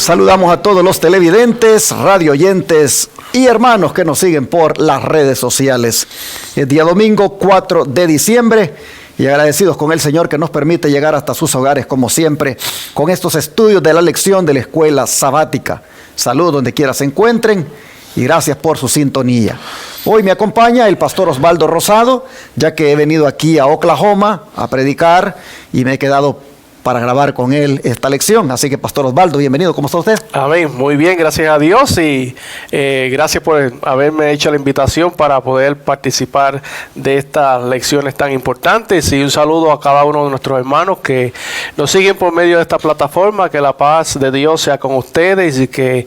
Saludamos a todos los televidentes, radioyentes y hermanos que nos siguen por las redes sociales. Es día domingo 4 de diciembre y agradecidos con el Señor que nos permite llegar hasta sus hogares como siempre con estos estudios de la lección de la escuela sabática. Salud donde quiera se encuentren y gracias por su sintonía. Hoy me acompaña el pastor Osvaldo Rosado, ya que he venido aquí a Oklahoma a predicar y me he quedado para grabar con él esta lección. Así que, pastor Osvaldo, bienvenido. ¿Cómo está usted? Amén. Muy bien, gracias a Dios y gracias por haberme hecho la invitación para poder participar de estas lecciones tan importantes. Y un saludo a cada uno de nuestros hermanos que nos siguen por medio de esta plataforma. Que la paz de Dios sea con ustedes y que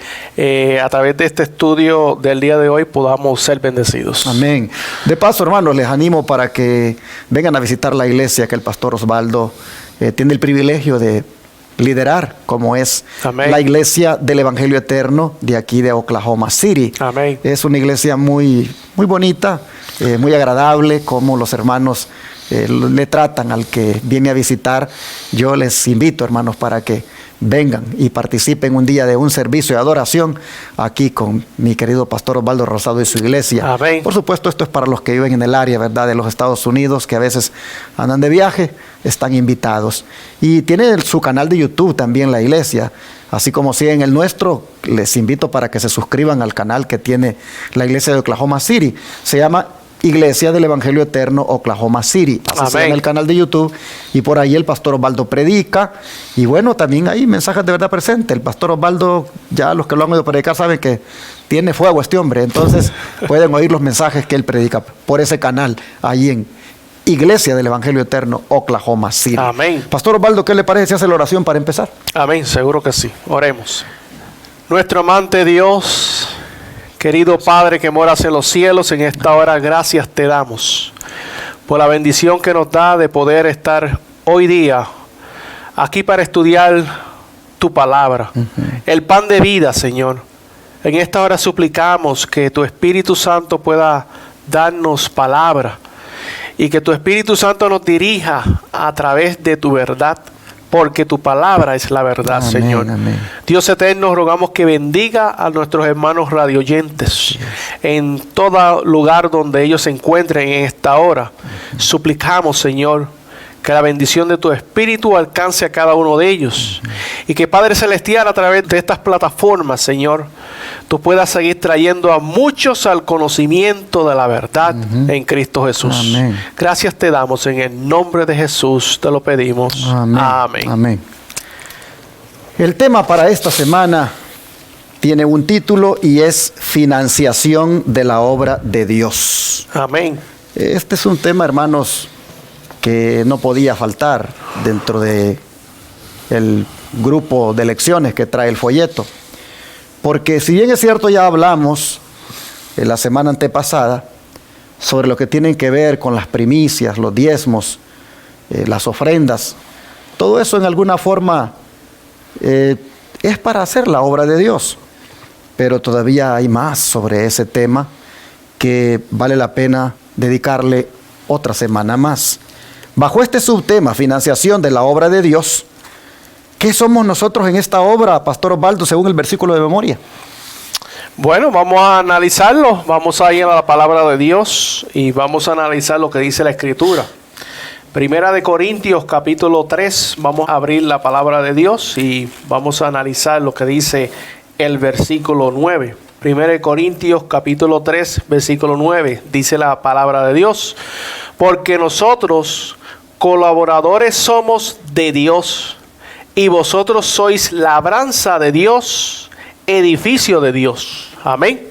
a través de este estudio del día de hoy podamos ser bendecidos. Amén. De paso, hermanos, les animo para que vengan a visitar la iglesia que el pastor Osvaldo tiene el privilegio de liderar, como es Amén. La iglesia del Evangelio Eterno de aquí de Oklahoma City. Amén. Es una iglesia muy bonita, muy agradable, como los hermanos le tratan al que viene a visitar. Yo les invito, hermanos, para que vengan y participen un día de un servicio de adoración aquí con mi querido pastor Osvaldo Rosado y su iglesia. Amén. Por supuesto, esto es para los que viven en el área, ¿verdad?, de los Estados Unidos, que a veces andan de viaje, están invitados. Y tiene su canal de YouTube también la iglesia, así como siguen el nuestro. Les invito para que se suscriban al canal que tiene la iglesia de Oklahoma City. Se llama Iglesia del Evangelio Eterno Oklahoma City. Así se llama el canal de YouTube. Y por ahí el pastor Osvaldo predica. Y bueno, también hay mensajes de verdad presentes. El pastor Osvaldo, ya los que lo han oído predicar saben que tiene fuego este hombre. Entonces pueden oír los mensajes que él predica por ese canal, ahí en Iglesia del Evangelio Eterno Oklahoma City. Amén. Pastor Osvaldo, ¿qué le parece si hace la oración para empezar? Amén, seguro que sí. Oremos. Nuestro amante Dios, querido Padre que moras en los cielos, en esta hora gracias te damos por la bendición que nos da de poder estar hoy día aquí para estudiar tu palabra, el pan de vida, Señor. En esta hora suplicamos que tu Espíritu Santo pueda darnos palabra y que tu Espíritu Santo nos dirija a través de tu verdad, porque tu palabra es la verdad, amén, Señor. Amén. Dios eterno, rogamos que bendiga a nuestros hermanos radioyentes en todo lugar donde ellos se encuentren en esta hora. Suplicamos, Señor, que la bendición de tu Espíritu alcance a cada uno de ellos. Y que, Padre Celestial, a través de estas plataformas, Señor, tú puedas seguir trayendo a muchos al conocimiento de la verdad en Cristo Jesús. Amén. Gracias te damos en el nombre de Jesús, te lo pedimos. Amén. Amén. Amén. El tema para esta semana tiene un título y es financiación de la obra de Dios. Amén. Este es un tema, hermanos, que no podía faltar dentro de el grupo de lecciones que trae el folleto. Porque si bien es cierto, ya hablamos en la semana antepasada sobre lo que tienen que ver con las primicias, los diezmos, las ofrendas, todo eso en alguna forma es para hacer la obra de Dios. Pero todavía hay más sobre ese tema que vale la pena dedicarle otra semana más. Bajo este subtema, financiación de la obra de Dios, ¿qué somos nosotros en esta obra, pastor Osvaldo, según el versículo de memoria? Bueno, vamos a analizarlo. Vamos a ir a la palabra de Dios y vamos a analizar lo que dice la Escritura. Primera de Corintios, capítulo 3. Vamos a abrir la palabra de Dios y vamos a analizar lo que dice el versículo 9. Primera de Corintios, capítulo 3, versículo 9. Dice la palabra de Dios: porque nosotros colaboradores somos de Dios, y vosotros sois labranza de Dios, edificio de Dios. Amén.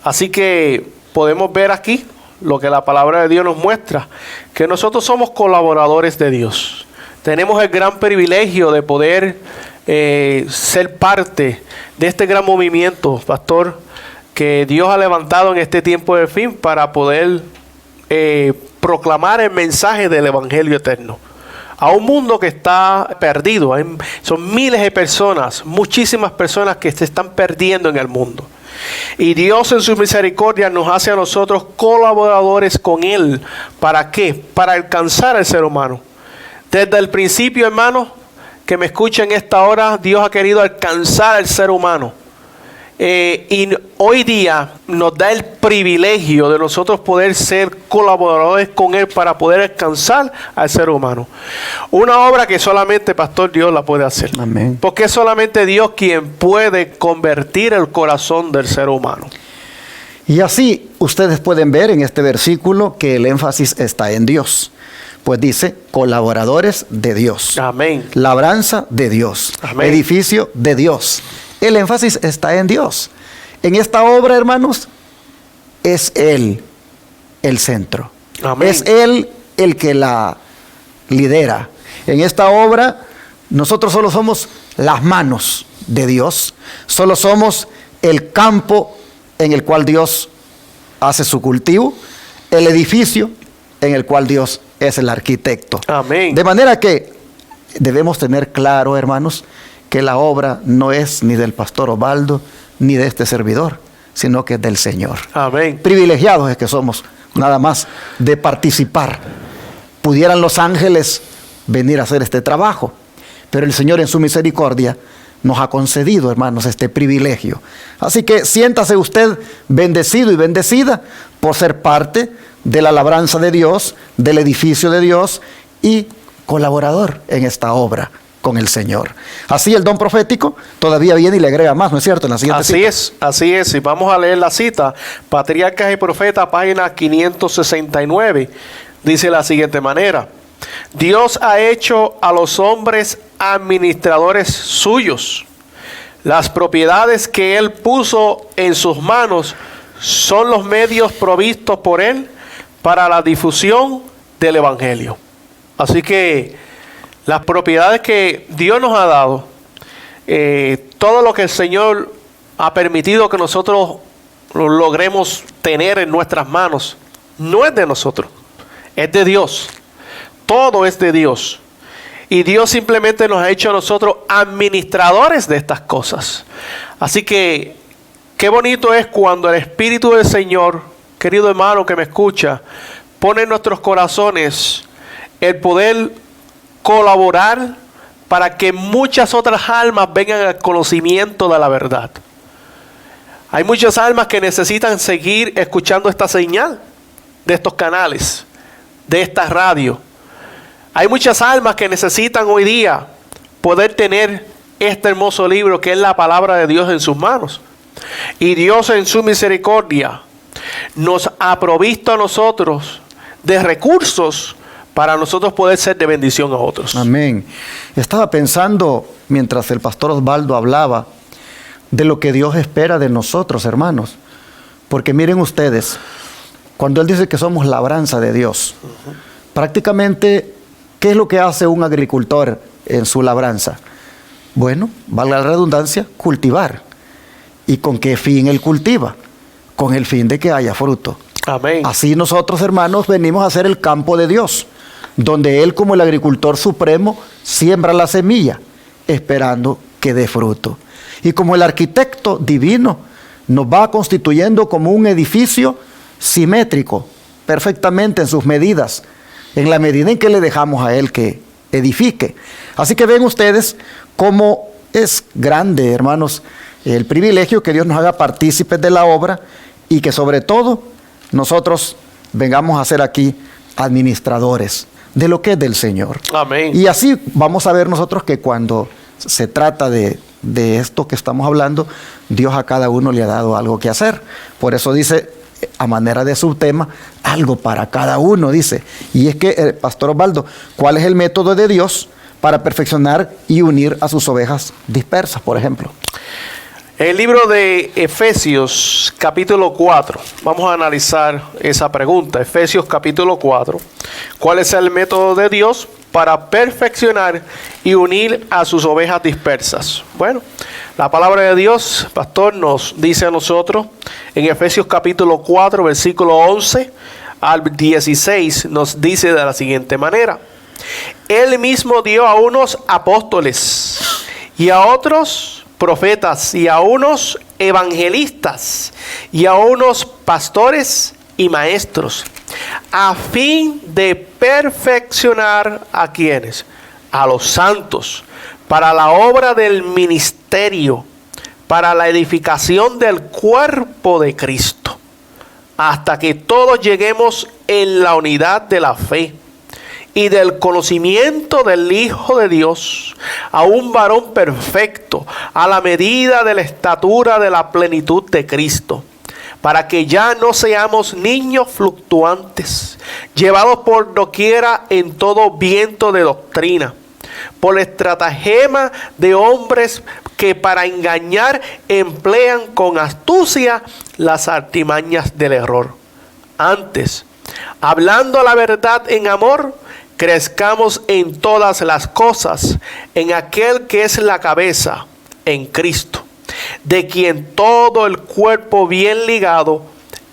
Así que podemos ver aquí lo que la palabra de Dios nos muestra, que nosotros somos colaboradores de Dios. Tenemos el gran privilegio de poder ser parte de este gran movimiento, pastor, que Dios ha levantado en este tiempo de fin para poder proclamar el mensaje del Evangelio Eterno a un mundo que está perdido. Son miles de personas, muchísimas personas que se están perdiendo en el mundo. Y Dios en su misericordia nos hace a nosotros colaboradores con Él. ¿Para qué? Para alcanzar al ser humano. Desde el principio, hermanos, que me escucha en esta hora, Dios ha querido alcanzar al ser humano. Y hoy día nos da el privilegio de nosotros poder ser colaboradores con Él para poder alcanzar al ser humano. Una obra que solamente, pastor, Dios la puede hacer. Amén. Porque es solamente Dios quien puede convertir el corazón del ser humano. Y así ustedes pueden ver en este versículo que el énfasis está en Dios. Pues dice, colaboradores de Dios. Amén. Labranza de Dios. Amén. Edificio de Dios. El énfasis está en Dios. En esta obra, hermanos, es Él el centro. Amén. Es Él el que la lidera. En esta obra, nosotros solo somos las manos de Dios. Solo somos el campo en el cual Dios hace su cultivo, el edificio en el cual Dios es el arquitecto. Amén. De manera que debemos tener claro, hermanos, que la obra no es ni del pastor Osvaldo, ni de este servidor, sino que es del Señor. Amén. Privilegiados es que somos, nada más, de participar. Pudieran los ángeles venir a hacer este trabajo, pero el Señor en su misericordia nos ha concedido, hermanos, este privilegio. Así que siéntase usted bendecido y bendecida por ser parte de la labranza de Dios, del edificio de Dios y colaborador en esta obra con el Señor. Así el don profético todavía viene y le agrega más, ¿no es cierto? En la siguiente cita. Así es. Y vamos a leer la cita. Patriarcas y Profetas, página 569. Dice de la siguiente manera: Dios ha hecho a los hombres administradores suyos. Las propiedades que Él puso en sus manos son los medios provistos por Él para la difusión del Evangelio. Así que las propiedades que Dios nos ha dado, todo lo que el Señor ha permitido que nosotros logremos tener en nuestras manos, no es de nosotros, es de Dios. Todo es de Dios. Y Dios simplemente nos ha hecho a nosotros administradores de estas cosas. Así que, qué bonito es cuando el Espíritu del Señor, querido hermano que me escucha, pone en nuestros corazones el poder colaborar para que muchas otras almas vengan al conocimiento de la verdad. Hay muchas almas que necesitan seguir escuchando esta señal de estos canales, de esta radio. Hay muchas almas que necesitan hoy día poder tener este hermoso libro que es la palabra de Dios en sus manos. Y Dios en su misericordia nos ha provisto a nosotros de recursos para nosotros poder ser de bendición a otros. Amén. Estaba pensando, mientras el pastor Osvaldo hablaba, de lo que Dios espera de nosotros, hermanos. Porque miren ustedes, cuando Él dice que somos labranza de Dios, prácticamente, ¿qué es lo que hace un agricultor en su labranza? Bueno, valga la redundancia, cultivar. ¿Y con qué fin Él cultiva? Con el fin de que haya fruto. Amén. Así nosotros, hermanos, venimos a ser el campo de Dios, donde Él, como el agricultor supremo, siembra la semilla, esperando que dé fruto. Y como el arquitecto divino nos va constituyendo como un edificio simétrico, perfectamente en sus medidas, en la medida en que le dejamos a Él que edifique. Así que ven ustedes cómo es grande, hermanos, el privilegio que Dios nos haga partícipes de la obra y que sobre todo nosotros vengamos a ser aquí administradores de lo que es del Señor. Amén. Y así vamos a ver nosotros que cuando se trata de esto que estamos hablando, Dios a cada uno le ha dado algo que hacer. Por eso dice, a manera de subtema, algo para cada uno, dice. Y es que, Pastor Osvaldo, ¿cuál es el método de Dios para perfeccionar y unir a sus ovejas dispersas, por ejemplo? El libro de Efesios capítulo 4, vamos a analizar esa pregunta. Efesios capítulo 4, ¿cuál es el método de Dios para perfeccionar y unir a sus ovejas dispersas? Bueno, la palabra de Dios, pastor, nos dice a nosotros en Efesios capítulo 4, versículo 11 al 16, nos dice de la siguiente manera: Él mismo dio a unos apóstoles y a otros profetas y a unos evangelistas y a unos pastores y maestros, a fin de perfeccionar a quienes, a los santos, para la obra del ministerio, para la edificación del cuerpo de Cristo, hasta que todos lleguemos en la unidad de la fe y del conocimiento del Hijo de Dios, a un varón perfecto, a la medida de la estatura de la plenitud de Cristo, para que ya no seamos niños fluctuantes, llevados por doquiera en todo viento de doctrina, por el estratagema de hombres que para engañar emplean con astucia las artimañas del error. Antes, hablando la verdad en amor, crezcamos en todas las cosas, en aquel que es la cabeza, en Cristo, de quien todo el cuerpo bien ligado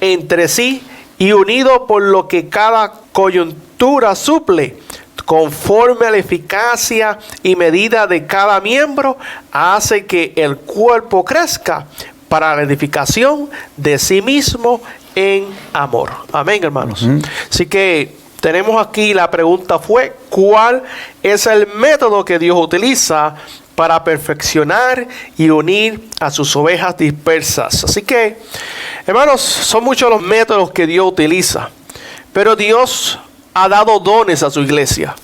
entre sí y unido por lo que cada coyuntura suple, conforme a la eficacia y medida de cada miembro, hace que el cuerpo crezca para la edificación de sí mismo en amor. Amén, hermanos. Así que tenemos aquí la pregunta fue, ¿cuál es el método que Dios utiliza para perfeccionar y unir a sus ovejas dispersas? Así que, hermanos, son muchos los métodos que Dios utiliza, pero Dios ha dado dones a su iglesia.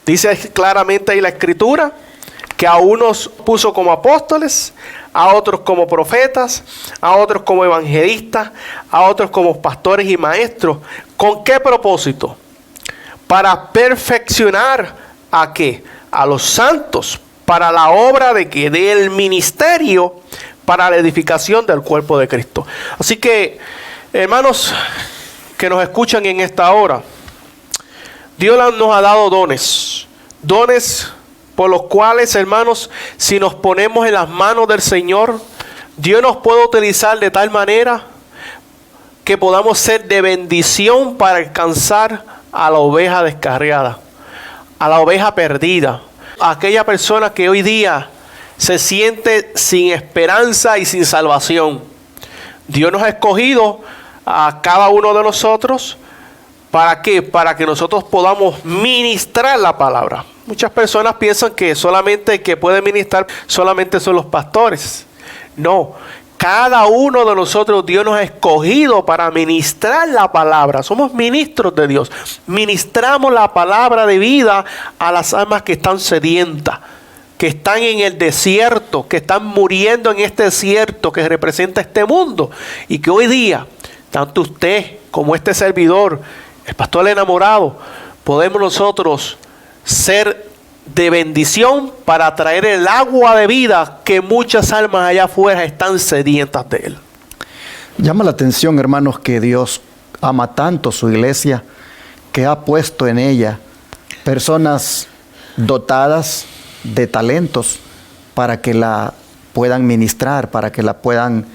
Dice claramente ahí la Escritura que a unos puso como apóstoles, a otros como profetas, a otros como evangelistas, a otros como pastores y maestros. ¿Con qué propósito? Para perfeccionar ¿a qué? A los santos, para la obra del ministerio, para la edificación del cuerpo de Cristo. Así que, hermanos que nos escuchan en esta hora, Dios nos ha dado dones por los cuales, hermanos, si nos ponemos en las manos del Señor, Dios nos puede utilizar de tal manera que podamos ser de bendición para alcanzar a la oveja descarriada, a la oveja perdida, a aquella persona que hoy día se siente sin esperanza y sin salvación. Dios nos ha escogido a cada uno de nosotros. ¿Para qué? Para que nosotros podamos ministrar la palabra. Muchas personas piensan que solamente el que puede ministrar solamente son los pastores. No, cada uno de nosotros Dios nos ha escogido para ministrar la palabra. Somos ministros de Dios. Ministramos la palabra de vida a las almas que están sedientas, que están en el desierto, que están muriendo en este desierto que representa este mundo. Y que hoy día, tanto usted como este servidor, el pastor enamorado, podemos nosotros ser de bendición para traer el agua de vida que muchas almas allá afuera están sedientas de él. Llama la atención, hermanos, que Dios ama tanto su iglesia que ha puesto en ella personas dotadas de talentos para que la puedan ministrar, para que la puedan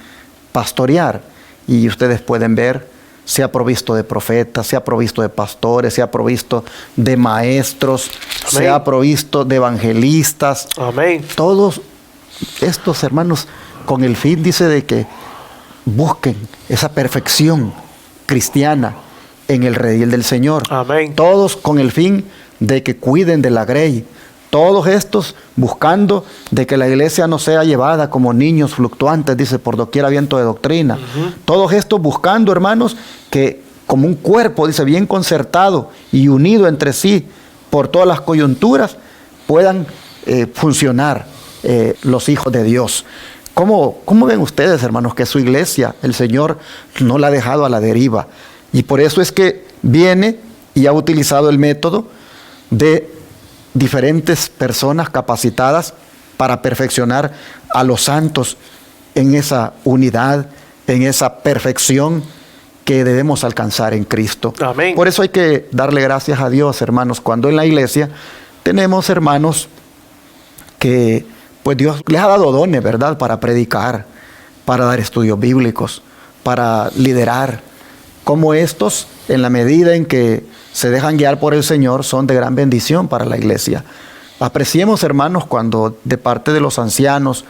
pastorear. Y ustedes pueden ver, se ha provisto de profetas, se ha provisto de pastores, se ha provisto de maestros, amén, se ha provisto de evangelistas. Amén. Todos estos hermanos con el fin, dice, de que busquen esa perfección cristiana en el redil del Señor. Amén. Todos con el fin de que cuiden de la grey. Todos estos buscando de que la iglesia no sea llevada como niños fluctuantes, dice, por doquiera viento de doctrina. Todos estos buscando, hermanos, que como un cuerpo, dice, bien concertado y unido entre sí por todas las coyunturas, puedan funcionar los hijos de Dios. ¿Cómo ven ustedes, hermanos, que su iglesia, el Señor no la ha dejado a la deriva? Y por eso es que viene y ha utilizado el método de diferentes personas capacitadas para perfeccionar a los santos en esa unidad, en esa perfección que debemos alcanzar en Cristo. Amén. Por eso hay que darle gracias a Dios, hermanos, cuando en la iglesia tenemos hermanos que pues Dios les ha dado dones, ¿verdad?, para predicar, para dar estudios bíblicos, para liderar. Como estos, en la medida en que se dejan guiar por el Señor, son de gran bendición para la iglesia. Apreciemos, hermanos, cuando de parte de los ancianos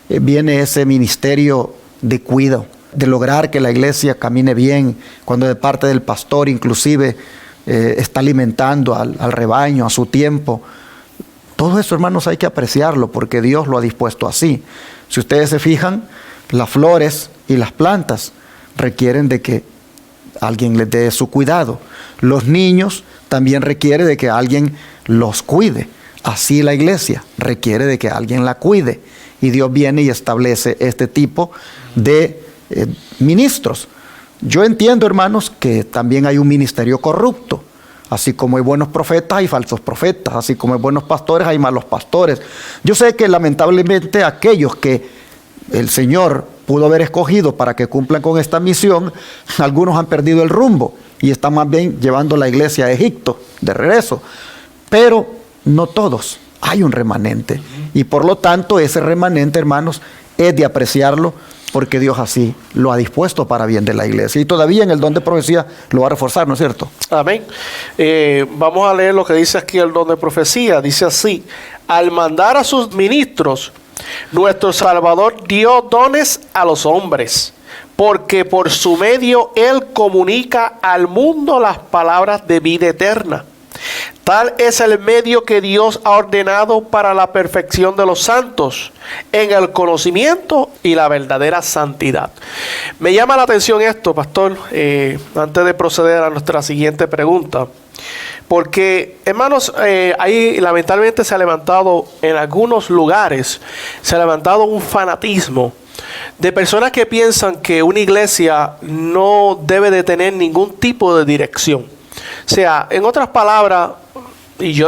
viene ese ministerio de cuidado, de lograr que la iglesia camine bien, cuando de parte del pastor inclusive está alimentando al rebaño a su tiempo, Todo eso, hermanos, hay que apreciarlo porque Dios lo ha dispuesto así. Si ustedes se fijan, las flores y las plantas requieren de que alguien les dé su cuidado. Los niños también requieren de que alguien los cuide. Así la iglesia requiere de que alguien la cuide. Y Dios viene y establece este tipo de ministros. Yo entiendo, hermanos, que también hay un ministerio corrupto. Así como hay buenos profetas, hay falsos profetas. Así como hay buenos pastores, hay malos pastores. Yo sé que lamentablemente aquellos que el Señor pudo haber escogido para que cumplan con esta misión, algunos han perdido el rumbo y están más bien llevando la iglesia a Egipto de regreso. Pero no todos, hay un remanente. Y por lo tanto ese remanente, hermanos, es de apreciarlo porque Dios así lo ha dispuesto para bien de la iglesia. Y todavía en el don de profecía lo va a reforzar, ¿no es cierto? Amén. Vamos a leer lo que dice aquí el don de profecía. Dice así: al mandar a sus ministros, nuestro Salvador dio dones a los hombres, porque por su medio Él comunica al mundo las palabras de vida eterna. Tal es el medio que Dios ha ordenado para la perfección de los santos, en el conocimiento y la verdadera santidad. Me llama la atención esto, pastor, antes de proceder a nuestra siguiente pregunta. Porque, hermanos, ahí lamentablemente se ha levantado en algunos lugares, se ha levantado un fanatismo de personas que piensan que una iglesia no debe de tener ningún tipo de dirección. O sea, en otras palabras, y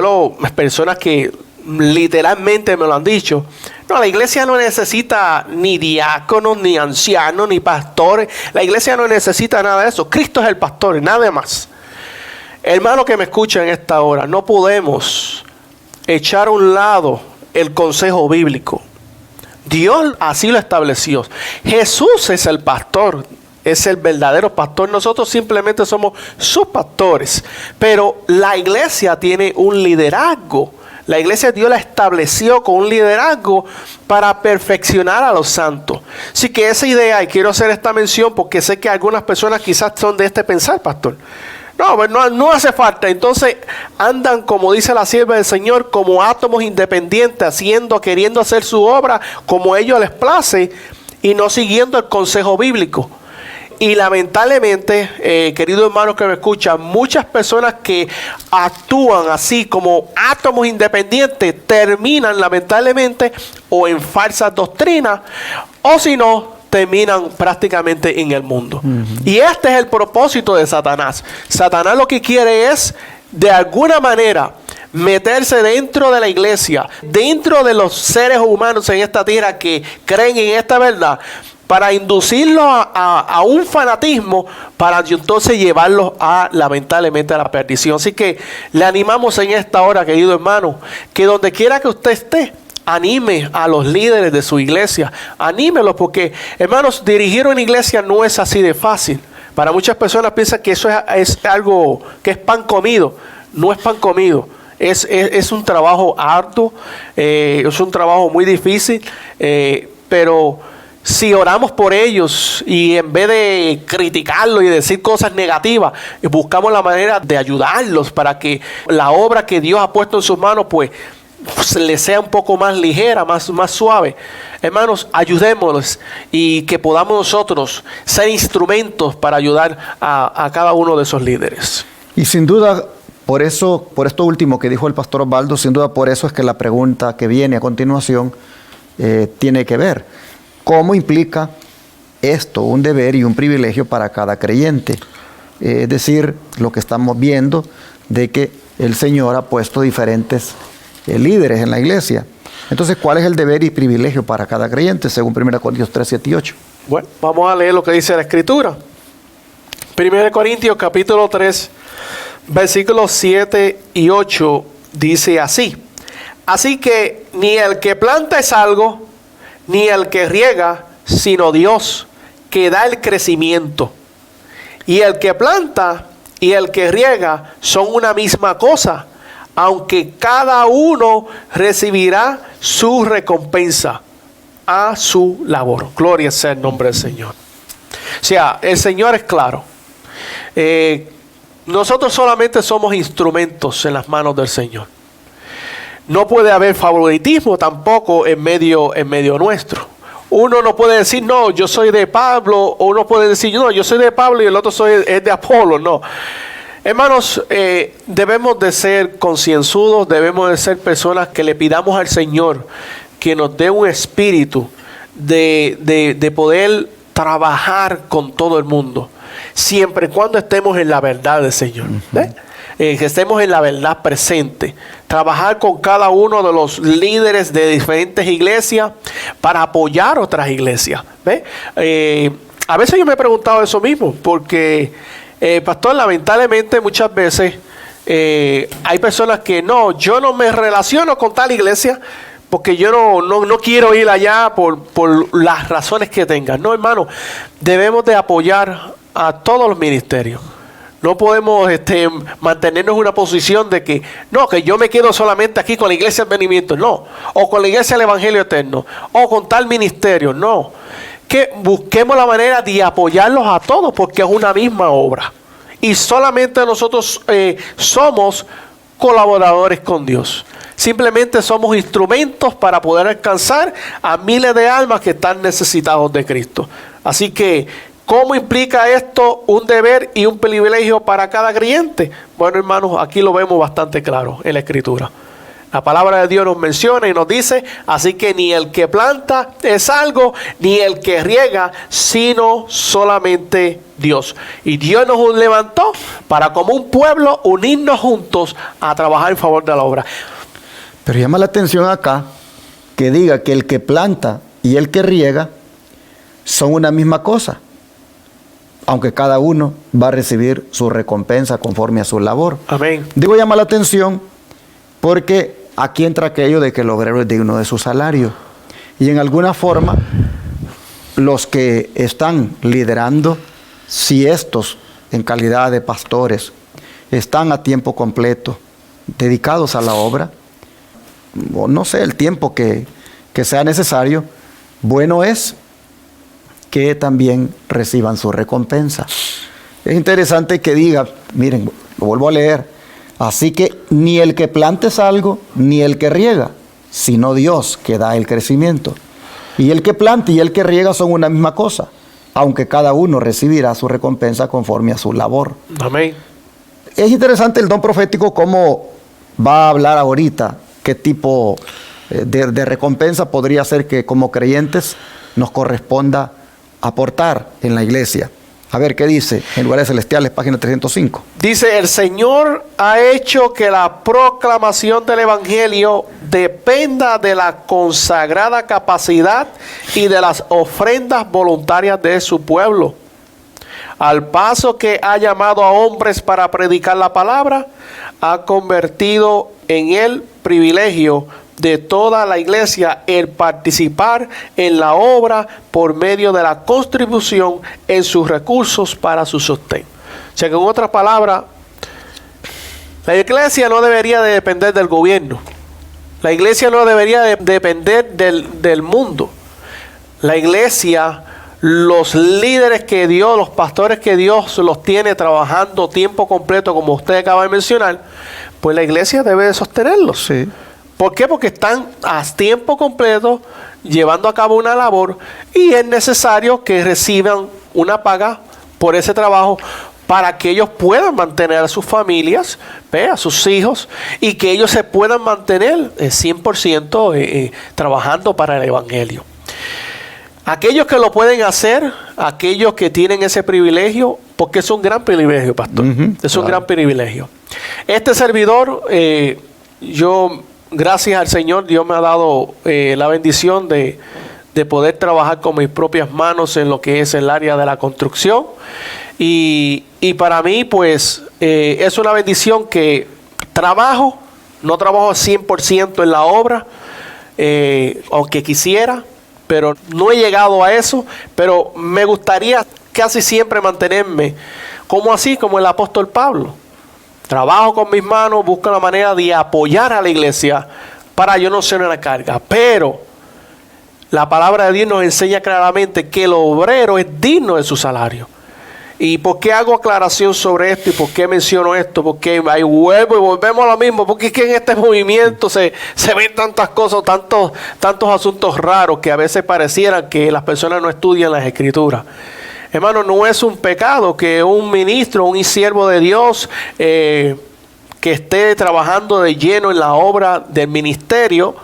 personas que literalmente me lo han dicho, no, la iglesia no necesita ni diáconos, ni ancianos, ni pastores. La iglesia no necesita nada de eso. Cristo es el pastor y nada más. Hermano que me escucha en esta hora, no podemos echar a un lado el consejo bíblico. Dios así lo estableció. Jesús es el pastor, es el verdadero pastor. Nosotros simplemente somos sus pastores. Pero la iglesia tiene un liderazgo. La iglesia Dios la estableció con un liderazgo para perfeccionar a los santos. Así que esa idea, y quiero hacer esta mención porque sé que algunas personas quizás son de este pensar, pastor. No hace falta. Entonces andan, como dice la sierva del Señor, como átomos independientes, queriendo hacer su obra como a ellos les place y no siguiendo el consejo bíblico. Y lamentablemente, queridos hermanos que me escuchan, muchas personas que actúan así como átomos independientes terminan lamentablemente o en falsas doctrinas o si no, terminan prácticamente en el mundo. Y este es el propósito de Satanás. Satanás lo que quiere es, de alguna manera, meterse dentro de la iglesia, dentro de los seres humanos en esta tierra que creen en esta verdad, para inducirlos a un fanatismo, para entonces llevarlos lamentablemente a la perdición. Así que le animamos en esta hora, querido hermano, que donde quiera que usted esté, anime a los líderes de su iglesia, anímelos, porque, hermanos, dirigir una iglesia no es así de fácil. Para muchas personas piensan que eso es algo que es pan comido. No es pan comido. Es un trabajo arduo, es un trabajo muy difícil, pero si oramos por ellos y en vez de criticarlos y decir cosas negativas, buscamos la manera de ayudarlos para que la obra que Dios ha puesto en sus manos, pues le sea un poco más ligera, más suave. Hermanos, ayudémoslos y que podamos nosotros ser instrumentos para ayudar a cada uno de esos líderes. Y sin duda, por esto último que dijo el pastor Osvaldo, sin duda por eso es que la pregunta que viene a continuación tiene que ver. ¿Cómo implica esto un deber y un privilegio para cada creyente? Es decir, lo que estamos viendo de que el Señor ha puesto diferentes líderes en la iglesia. Entonces, ¿cuál es el deber y privilegio para cada creyente según 1 Corintios 3, 7 y 8? Bueno, vamos a leer lo que dice la Escritura. 1 Corintios capítulo 3, versículos 7 y 8 dice así: así que ni el que planta es algo, ni el que riega, sino Dios, que da el crecimiento. Y el que planta y el que riega son una misma cosa, aunque cada uno recibirá su recompensa a su labor. Gloria sea el nombre del Señor. O sea, el Señor es claro. Nosotros solamente somos instrumentos en las manos del Señor. no puede haber favoritismo tampoco en medio nuestro. Uno no puede decir, no, yo soy de Pablo, o uno puede decir, no, yo soy de Pablo y el otro es de Apolo. No. Hermanos, debemos de ser concienzudos, debemos de ser personas que le pidamos al Señor que nos dé un espíritu de poder trabajar con todo el mundo, siempre y cuando estemos en la verdad del Señor. Que estemos en la verdad presente, trabajar con cada uno de los líderes de diferentes iglesias para apoyar otras iglesias. A veces yo me he preguntado eso mismo, porque pastor, lamentablemente muchas veces hay personas que yo no me relaciono con tal iglesia porque yo no quiero ir allá por las razones que tengan. No, hermano, debemos de apoyar a todos los ministerios. No podemos mantenernos en una posición de que yo me quedo solamente aquí con la iglesia del Advenimiento, no, o con la iglesia del Evangelio Eterno, o con tal ministerio, no. Que busquemos la manera de apoyarlos a todos, porque es una misma obra. Y solamente nosotros somos colaboradores con Dios. Simplemente somos instrumentos para poder alcanzar a miles de almas que están necesitados de Cristo. Así que, ¿cómo implica esto un deber y un privilegio para cada creyente? Bueno, hermanos, aquí lo vemos bastante claro en la Escritura. La palabra de Dios nos menciona y nos dice, así que ni el que planta es algo, ni el que riega, sino solamente Dios. Y Dios nos levantó para como un pueblo unirnos juntos a trabajar en favor de la obra. Pero llama la atención acá que diga que el que planta y el que riega son una misma cosa, aunque cada uno va a recibir su recompensa conforme a su labor. Amén. Digo, llama la atención porque aquí entra aquello de que el obrero es digno de su salario. Y en alguna forma, los que están liderando, si estos en calidad de pastores están a tiempo completo, dedicados a la obra, o no sé, el tiempo que sea necesario, bueno es que también reciban su recompensa. Es interesante que diga, miren, lo vuelvo a leer, así que ni el que plante es algo, ni el que riega, sino Dios que da el crecimiento. Y el que planta y el que riega son una misma cosa, aunque cada uno recibirá su recompensa conforme a su labor. Amén. Es interesante el don profético, cómo va a hablar ahorita, qué tipo de recompensa podría ser que como creyentes nos corresponda aportar en la iglesia. A ver, ¿qué dice en Lugares Celestiales, página 305? Dice, el Señor ha hecho que la proclamación del Evangelio dependa de la consagrada capacidad y de las ofrendas voluntarias de su pueblo. Al paso que ha llamado a hombres para predicar la palabra, ha convertido en el privilegio de toda la iglesia el participar en la obra por medio de la contribución en sus recursos para su sostén. O sea que, en otras palabras, la iglesia no debería de depender del gobierno. La iglesia no debería de depender del mundo. La iglesia, los líderes que Dios, los pastores que Dios los tiene trabajando tiempo completo, como usted acaba de mencionar, pues la iglesia debe de sostenerlos. Sí. ¿Por qué? Porque están a tiempo completo llevando a cabo una labor y es necesario que reciban una paga por ese trabajo para que ellos puedan mantener a sus familias, a sus hijos, y que ellos se puedan mantener 100% trabajando para el Evangelio. Aquellos que lo pueden hacer, aquellos que tienen ese privilegio, porque es un gran privilegio, pastor. Es un gran privilegio. Este servidor, gracias al Señor, Dios me ha dado la bendición de poder trabajar con mis propias manos en lo que es el área de la construcción. Y para mí, pues, es una bendición que no trabajo 100% en la obra, aunque quisiera, pero no he llegado a eso. Pero me gustaría casi siempre mantenerme como el apóstol Pablo. Trabajo con mis manos, busco la manera de apoyar a la iglesia para yo no ser una carga. Pero la palabra de Dios nos enseña claramente que el obrero es digno de su salario. ¿Y por qué hago aclaración sobre esto? ¿Y por qué menciono esto? Porque ahí vuelvo y volvemos a lo mismo. Porque es que en este movimiento se ven tantas cosas, tantos asuntos raros que a veces parecieran que las personas no estudian las Escrituras. Hermano, no es un pecado que un ministro, un siervo de Dios, que esté trabajando de lleno en la obra del ministerio,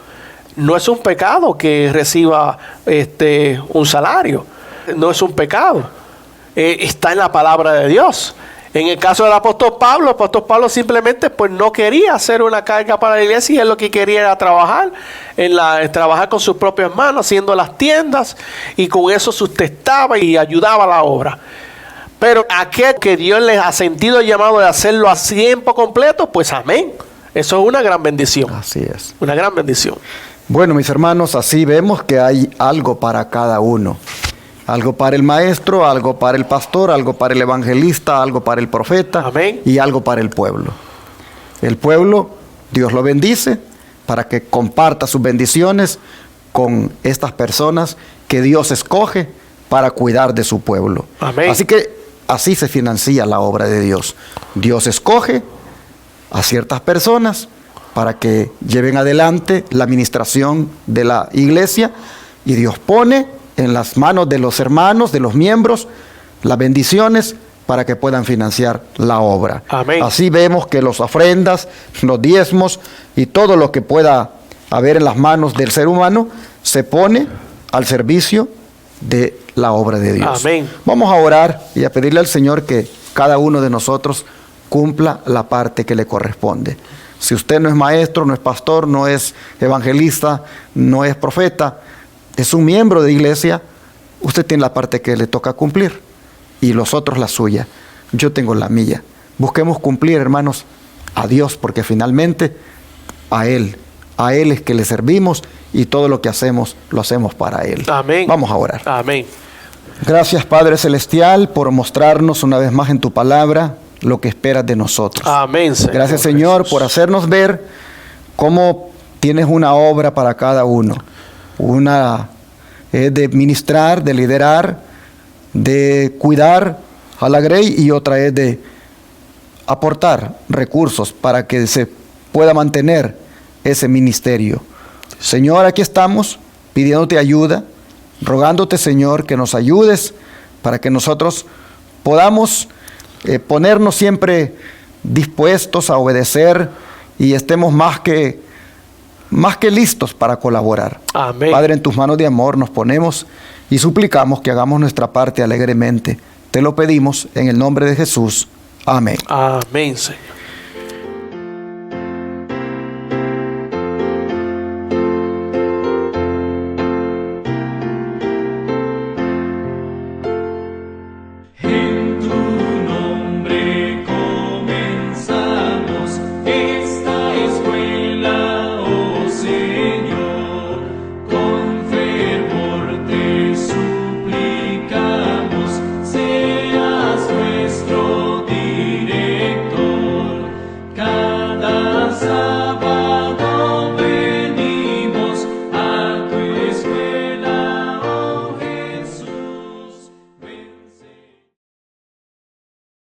no es un pecado que reciba un salario. No es un pecado. Está en la palabra de Dios. En el caso del apóstol Pablo simplemente pues no quería hacer una carga para la iglesia, y él lo que quería era trabajar trabajar con sus propias manos, haciendo las tiendas, y con eso sustentaba y ayudaba a la obra. Pero aquel que Dios les ha sentido el llamado de hacerlo a tiempo completo, pues amén. Eso es una gran bendición. Así es. Una gran bendición. Bueno, mis hermanos, así vemos que hay algo para cada uno. Algo para el maestro, algo para el pastor, algo para el evangelista, algo para el profeta. Amén. Y algo para el pueblo. El pueblo, Dios lo bendice para que comparta sus bendiciones con estas personas que Dios escoge para cuidar de su pueblo. Amén. Así que así se financia la obra de Dios. Dios escoge a ciertas personas para que lleven adelante la administración de la iglesia, y Dios pone en las manos de los hermanos, de los miembros, las bendiciones para que puedan financiar la obra. Amén. Así vemos que las ofrendas, los diezmos y todo lo que pueda haber en las manos del ser humano se pone al servicio de la obra de Dios. Amén. Vamos a orar y a pedirle al Señor que cada uno de nosotros cumpla la parte que le corresponde. Si usted no es maestro, no es pastor, no es evangelista, no es profeta, es un miembro de iglesia, usted tiene la parte que le toca cumplir y los otros la suya. Yo tengo la mía. Busquemos cumplir, hermanos, a Dios, porque finalmente a Él es que le servimos, y todo lo que hacemos, lo hacemos para Él. Amén. Vamos a orar. Amén. Gracias, Padre Celestial, por mostrarnos una vez más en tu palabra lo que esperas de nosotros. Amén, Señor. Gracias, Señor, Jesús, por hacernos ver cómo tienes una obra para cada uno. Una es de ministrar, de liderar, de cuidar a la grey, y otra es de aportar recursos para que se pueda mantener ese ministerio. Señor, aquí estamos pidiéndote ayuda, rogándote, Señor, que nos ayudes para que nosotros podamos ponernos siempre dispuestos a obedecer y estemos más que listos para colaborar. Amén. Padre, en tus manos de amor nos ponemos y suplicamos que hagamos nuestra parte alegremente. Te lo pedimos en el nombre de Jesús. Amén. Amén, Señor.